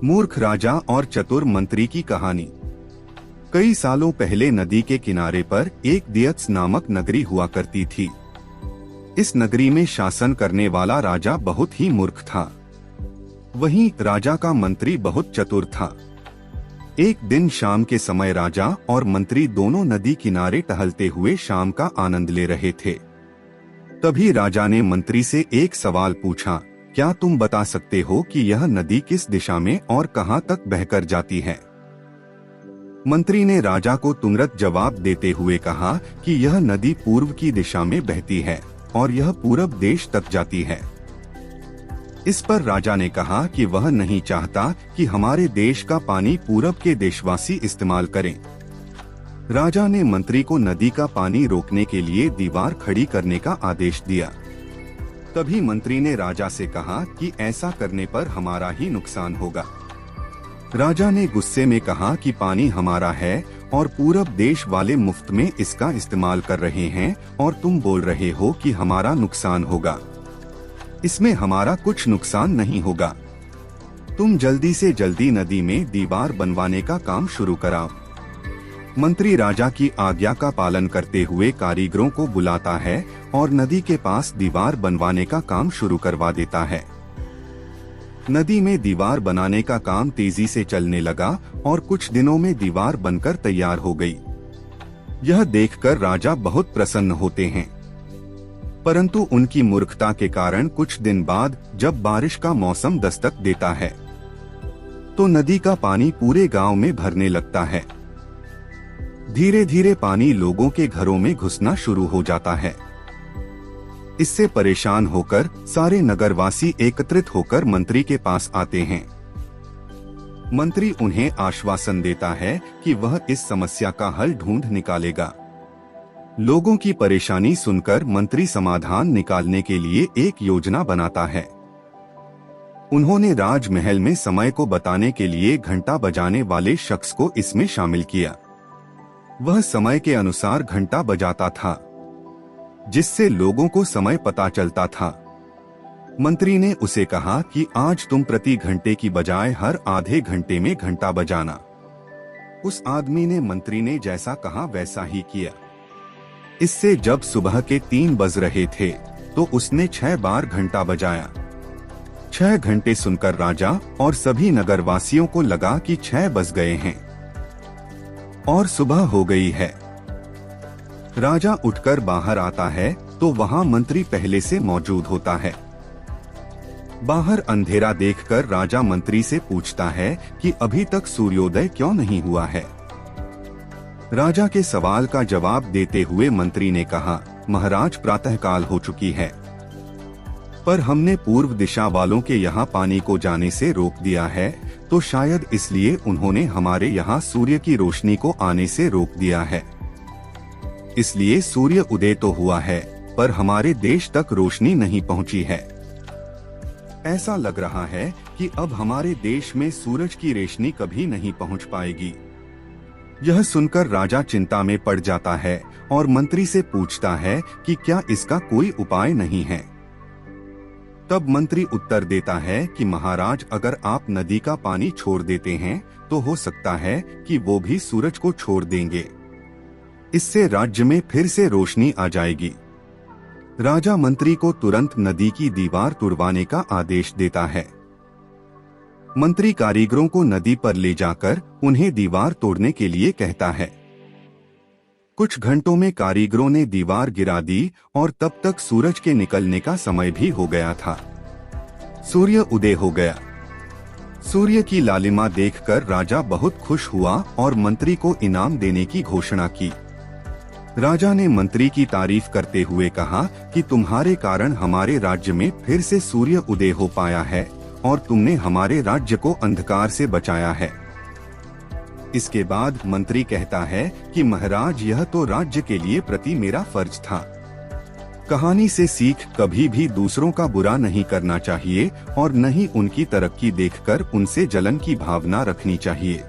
मूर्ख राजा और चतुर मंत्री की कहानी। कई सालों पहले नदी के किनारे पर एक दियत्स नामक नगरी हुआ करती थी। इस नगरी में शासन करने वाला राजा बहुत ही मूर्ख था। वहीं राजा का मंत्री बहुत चतुर था। एक दिन शाम के समय राजा और मंत्री दोनों नदी किनारे टहलते हुए शाम का आनंद ले रहे थे। तभी राजा ने मंत्री से एक सवाल पूछा, क्या तुम बता सकते हो कि यह नदी किस दिशा में और कहां तक बहकर जाती है? मंत्री ने राजा को तुरंत जवाब देते हुए कहा कि यह नदी पूर्व की दिशा में बहती है और यह पूरब देश तक जाती है। इस पर राजा ने कहा कि वह नहीं चाहता कि हमारे देश का पानी पूरब के देशवासी इस्तेमाल करें। राजा ने मंत्री को नदी का पानी रोकने के लिए दीवार खड़ी करने का आदेश दिया। तभी मंत्री ने राजा से कहा कि ऐसा करने पर हमारा ही नुकसान होगा। राजा ने गुस्से में कहा कि पानी हमारा है और पूरब देश वाले मुफ्त में इसका इस्तेमाल कर रहे हैं और तुम बोल रहे हो कि हमारा नुकसान होगा। इसमें हमारा कुछ नुकसान नहीं होगा। तुम जल्दी से जल्दी नदी में दीवार बनवाने का काम शुरू कराओ। मंत्री राजा की आज्ञा का पालन करते हुए कारीगरों को बुलाता है और नदी के पास दीवार बनवाने का काम शुरू करवा देता है। नदी में दीवार बनाने का काम तेजी से चलने लगा और कुछ दिनों में दीवार बनकर तैयार हो गई। यह देखकर राजा बहुत प्रसन्न होते हैं, परंतु उनकी मूर्खता के कारण कुछ दिन बाद जब बारिश का मौसम दस्तक देता है तो नदी का पानी पूरे गांव में भरने लगता है। धीरे धीरे पानी लोगों के घरों में घुसना शुरू हो जाता है। इससे परेशान होकर सारे नगरवासी एकत्रित होकर मंत्री के पास आते हैं। मंत्री उन्हें आश्वासन देता है कि वह इस समस्या का हल ढूंढ निकालेगा। लोगों की परेशानी सुनकर मंत्री समाधान निकालने के लिए एक योजना बनाता है। उन्होंने राजमहल में समय को बताने के लिए घंटा बजाने वाले शख्स को इसमें शामिल किया। वह समय के अनुसार घंटा बजाता था, जिससे लोगों को समय पता चलता था। मंत्री ने उसे कहा कि आज तुम प्रति घंटे की बजाय हर आधे घंटे में घंटा बजाना। उस आदमी ने मंत्री ने जैसा कहा वैसा ही किया। इससे जब सुबह के 3 बज रहे थे तो उसने 6 बार घंटा बजाया। 6 घंटे सुनकर राजा और सभी नगरवासियों को लगा कि 6 बज गए हैं और सुबह हो गई है। राजा उठकर बाहर आता है तो वहां मंत्री पहले से मौजूद होता है। बाहर अंधेरा देखकर राजा मंत्री से पूछता है कि अभी तक सूर्योदय क्यों नहीं हुआ है। राजा के सवाल का जवाब देते हुए मंत्री ने कहा, महाराज प्रातःकाल हो चुकी है, पर हमने पूर्व दिशा वालों के यहाँ पानी को जाने से रोक दिया है, तो शायद इसलिए उन्होंने हमारे यहाँ सूर्य की रोशनी को आने से रोक दिया है। इसलिए सूर्य उदय तो हुआ है, पर हमारे देश तक रोशनी नहीं पहुँची है। ऐसा लग रहा है कि अब हमारे देश में सूरज की रोशनी कभी नहीं पहुँच पाएगी। यह सुनकर राजा चिंता में पड़ जाता है और मंत्री से पूछता है कि क्या इसका कोई उपाय नहीं है। तब मंत्री उत्तर देता है कि महाराज, अगर आप नदी का पानी छोड़ देते हैं तो हो सकता है कि वो भी सूरज को छोड़ देंगे। इससे राज्य में फिर से रोशनी आ जाएगी। राजा मंत्री को तुरंत नदी की दीवार तुड़वाने का आदेश देता है। मंत्री कारीगरों को नदी पर ले जाकर उन्हें दीवार तोड़ने के लिए कहता है। कुछ घंटों में कारीगरों ने दीवार गिरा दी और तब तक सूरज के निकलने का समय भी हो गया था। सूर्य उदय हो गया। सूर्य की लालिमा देखकर राजा बहुत खुश हुआ और मंत्री को इनाम देने की घोषणा की। राजा ने मंत्री की तारीफ करते हुए कहा कि तुम्हारे कारण हमारे राज्य में फिर से सूर्य उदय हो पाया है और तुमने हमारे राज्य को अंधकार से बचाया है। इसके बाद मंत्री कहता है कि महाराज, यह तो राज्य के लिए प्रति मेरा फर्ज था। कहानी से सीख, कभी भी दूसरों का बुरा नहीं करना चाहिए और न ही उनकी तरक्की देखकर उनसे जलन की भावना रखनी चाहिए।